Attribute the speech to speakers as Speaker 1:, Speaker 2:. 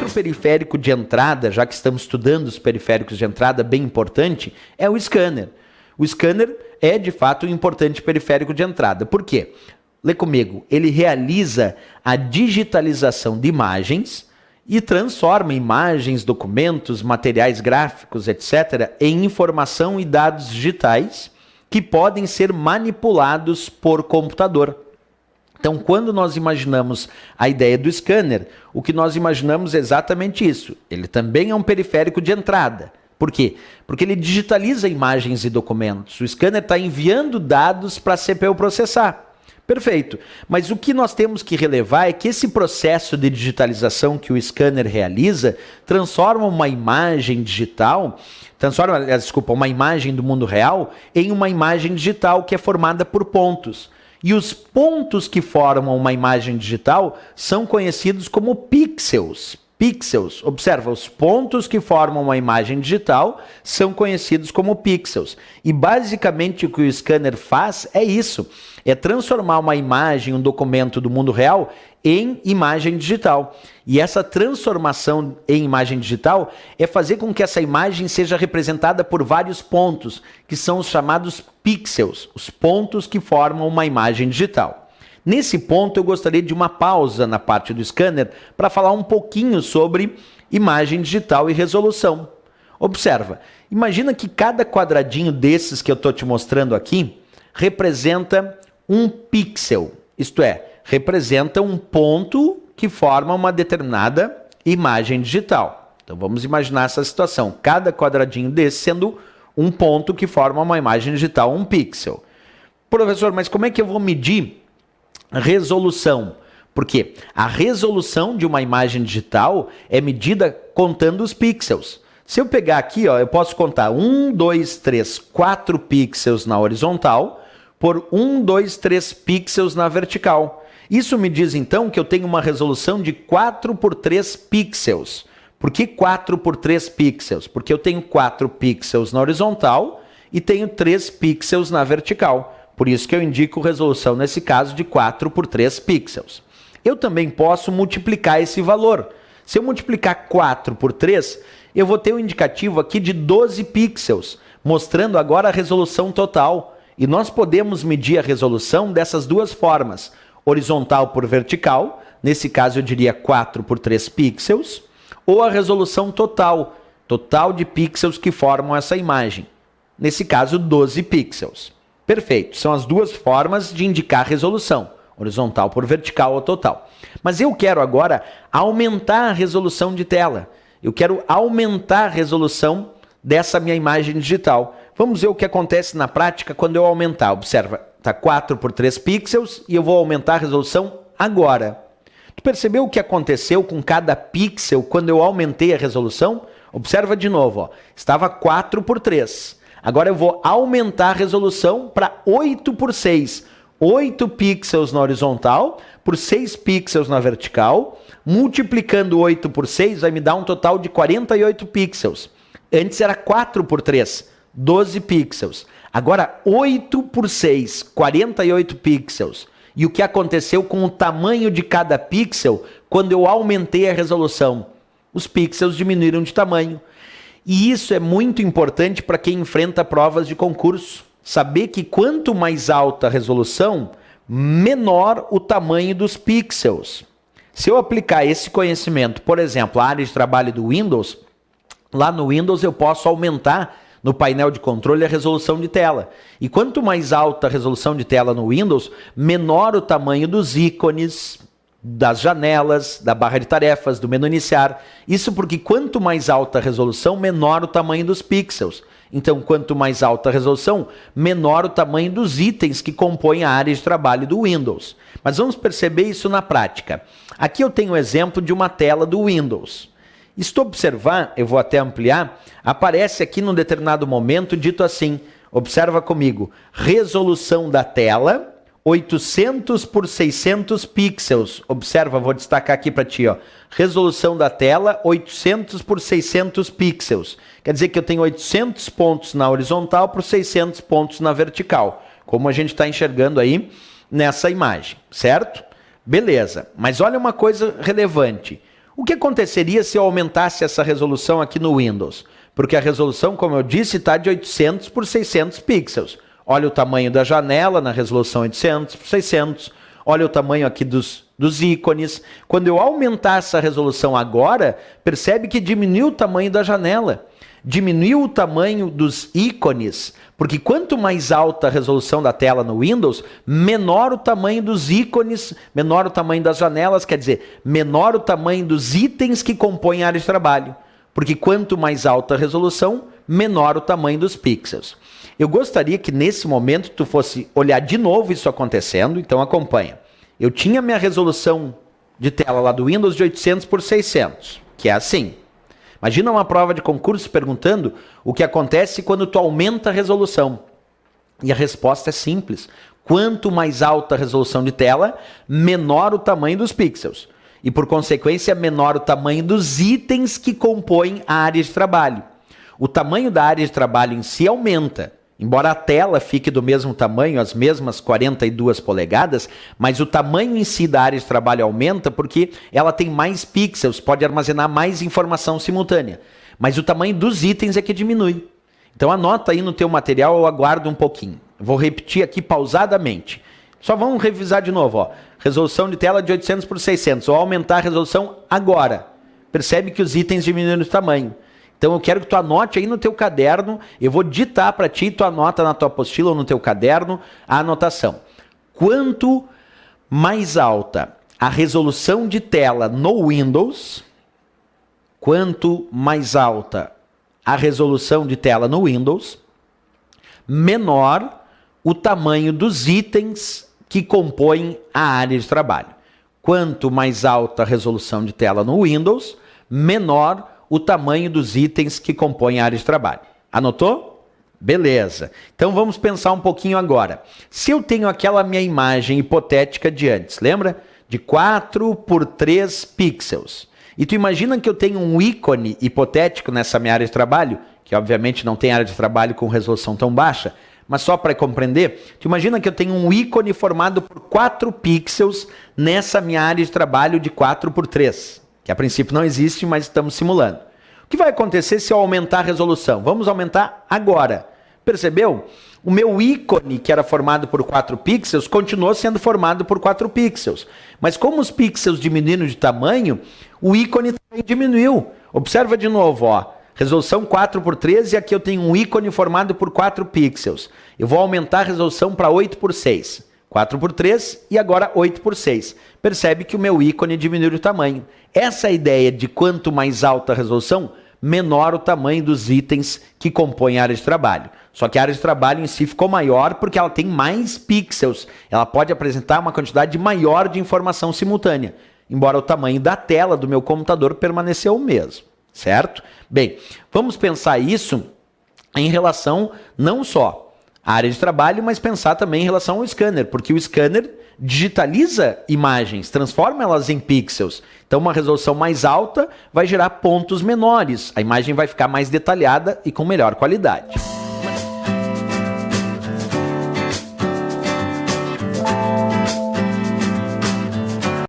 Speaker 1: primeiro periférico de entrada, já que estamos estudando os periféricos de entrada, bem importante, é o scanner. O scanner é, de fato, um importante periférico de entrada. Por quê? Lê comigo. Ele realiza a digitalização de imagens e transforma imagens, documentos, materiais gráficos, etc., em informação e dados digitais que podem ser manipulados por computador. Então, quando nós imaginamos a ideia do scanner, o que nós imaginamos é exatamente isso. Ele também é um periférico de entrada. Por quê? Porque ele digitaliza imagens e documentos. O scanner está enviando dados para a CPU processar. Perfeito. Mas o que nós temos que relevar é que esse processo de digitalização que o scanner realiza transforma uma imagem digital, uma imagem do mundo real em uma imagem digital que é formada por pontos. E os pontos que formam uma imagem digital são conhecidos como pixels. Pixels. Observa, os pontos que formam uma imagem digital são conhecidos como pixels. E basicamente o que o scanner faz é isso. É transformar uma imagem, um documento do mundo real em imagem digital. E essa transformação em imagem digital é fazer com que essa imagem seja representada por vários pontos, que são os chamados pixels, os pontos que formam uma imagem digital. Nesse ponto, eu gostaria de uma pausa na parte do scanner para falar um pouquinho sobre imagem digital e resolução. Observa, imagina que cada quadradinho desses que eu estou te mostrando aqui representa um pixel, isto é, representa um ponto que forma uma determinada imagem digital. Então vamos imaginar essa situação, cada quadradinho desse sendo um ponto que forma uma imagem digital, um pixel. Professor, mas como é que eu vou medir resolução? Porque a resolução de uma imagem digital é medida contando os pixels. Se eu pegar aqui, ó, eu posso contar 1, 2, 3, 4 pixels na horizontal por 1, 2, 3 pixels na vertical. Isso me diz então que eu tenho uma resolução de 4 por 3 pixels. Por que 4 por 3 pixels? Porque eu tenho 4 pixels na horizontal e tenho 3 pixels na vertical. Por isso que eu indico resolução, nesse caso, de 4 por 3 pixels. Eu também posso multiplicar esse valor. Se eu multiplicar 4 por 3, eu vou ter um indicativo aqui de 12 pixels, mostrando agora a resolução total. E nós podemos medir a resolução dessas duas formas, horizontal por vertical, nesse caso eu diria 4 por 3 pixels, ou a resolução total de pixels que formam essa imagem, nesse caso 12 pixels. Perfeito, são as duas formas de indicar resolução, horizontal por vertical ou total. Mas eu quero agora aumentar a resolução de tela. Eu quero aumentar a resolução dessa minha imagem digital. Vamos ver o que acontece na prática quando eu aumentar. Observa, está 4 por 3 pixels e eu vou aumentar a resolução agora. Tu percebeu o que aconteceu com cada pixel quando eu aumentei a resolução? Observa de novo, ó. Estava 4 por 3. Agora eu vou aumentar a resolução para 8 por 6. 8 pixels na horizontal por 6 pixels na vertical. Multiplicando 8 por 6 vai me dar um total de 48 pixels. Antes era 4 por 3, 12 pixels. Agora 8 por 6, 48 pixels. E o que aconteceu com o tamanho de cada pixel quando eu aumentei a resolução? Os pixels diminuíram de tamanho. E isso é muito importante para quem enfrenta provas de concurso. Saber que quanto mais alta a resolução, menor o tamanho dos pixels. Se eu aplicar esse conhecimento, por exemplo, a área de trabalho do Windows, lá no Windows eu posso aumentar no painel de controle a resolução de tela. E quanto mais alta a resolução de tela no Windows, menor o tamanho dos ícones, das janelas, da barra de tarefas, do menu iniciar. Isso porque quanto mais alta a resolução, menor o tamanho dos pixels. Então, quanto mais alta a resolução, menor o tamanho dos itens que compõem a área de trabalho do Windows. Mas vamos perceber isso na prática. Aqui eu tenho um exemplo de uma tela do Windows. Se tu observar, eu vou até ampliar, aparece aqui num determinado momento dito assim, observa comigo, resolução da tela, 800 por 600 pixels. Observa, vou destacar aqui para ti, ó. Resolução da tela, 800 por 600 pixels. Quer dizer que eu tenho 800 pontos na horizontal por 600 pontos na vertical, como a gente está enxergando aí nessa imagem, certo? Beleza, mas olha uma coisa relevante. O que aconteceria se eu aumentasse essa resolução aqui no Windows? Porque a resolução, como eu disse, está de 800 por 600 pixels. Olha o tamanho da janela na resolução 800 por 600. Olha o tamanho aqui dos ícones. Quando eu aumentar essa resolução agora, percebe que diminuiu o tamanho da janela. Diminuiu o tamanho dos ícones, porque quanto mais alta a resolução da tela no Windows, menor o tamanho dos ícones, menor o tamanho das janelas, quer dizer, menor o tamanho dos itens que compõem a área de trabalho. Porque quanto mais alta a resolução, menor o tamanho dos pixels. Eu gostaria que nesse momento tu fosse olhar de novo isso acontecendo, então acompanha. Eu tinha minha resolução de tela lá do Windows de 800 por 600, que é assim. Imagina uma prova de concurso perguntando o que acontece quando tu aumenta a resolução. E a resposta é simples. Quanto mais alta a resolução de tela, menor o tamanho dos pixels. E por consequência, menor o tamanho dos itens que compõem a área de trabalho. O tamanho da área de trabalho em si aumenta. Embora a tela fique do mesmo tamanho, as mesmas 42 polegadas, mas o tamanho em si da área de trabalho aumenta porque ela tem mais pixels, pode armazenar mais informação simultânea. Mas o tamanho dos itens é que diminui. Então anota aí no teu material, eu aguardo um pouquinho. Vou repetir aqui pausadamente. Só vamos revisar de novo. Ó. Resolução de tela de 800 por 600. Vou aumentar a resolução agora. Percebe que os itens diminuem de tamanho. Então eu quero que tu anote aí no teu caderno, eu vou ditar para ti, tu anota na tua apostila ou no teu caderno a anotação. Quanto mais alta a resolução de tela no Windows, quanto mais alta a resolução de tela no Windows, menor o tamanho dos itens que compõem a área de trabalho. Quanto mais alta a resolução de tela no Windows, menor o tamanho dos itens que compõem a área de trabalho. Anotou? Beleza. Então vamos pensar um pouquinho agora. Se eu tenho aquela minha imagem hipotética de antes, lembra? De 4 por 3 pixels. E tu imagina que eu tenho um ícone hipotético nessa minha área de trabalho, que obviamente não tem área de trabalho com resolução tão baixa, mas só para compreender, tu imagina que eu tenho um ícone formado por 4 pixels nessa minha área de trabalho de 4 por 3. Que a princípio não existe, mas estamos simulando. O que vai acontecer se eu aumentar a resolução? Vamos aumentar agora. Percebeu? O meu ícone, que era formado por 4 pixels, continuou sendo formado por 4 pixels. Mas como os pixels diminuíram de tamanho, o ícone também diminuiu. Observa de novo, ó. Resolução 4 por 3 e aqui eu tenho um ícone formado por 4 pixels. Eu vou aumentar a resolução para 8 por 6. 4 por 3 e agora 8 por 6. Percebe que o meu ícone diminuiu de tamanho. Essa é a ideia de quanto mais alta a resolução, menor o tamanho dos itens que compõem a área de trabalho. Só que a área de trabalho em si ficou maior porque ela tem mais pixels. Ela pode apresentar uma quantidade maior de informação simultânea, embora o tamanho da tela do meu computador permaneceu o mesmo, certo? Bem, vamos pensar isso em relação não só a área de trabalho, mas pensar também em relação ao scanner, porque o scanner digitaliza imagens, transforma elas em pixels. Então uma resolução mais alta vai gerar pontos menores, a imagem vai ficar mais detalhada e com melhor qualidade.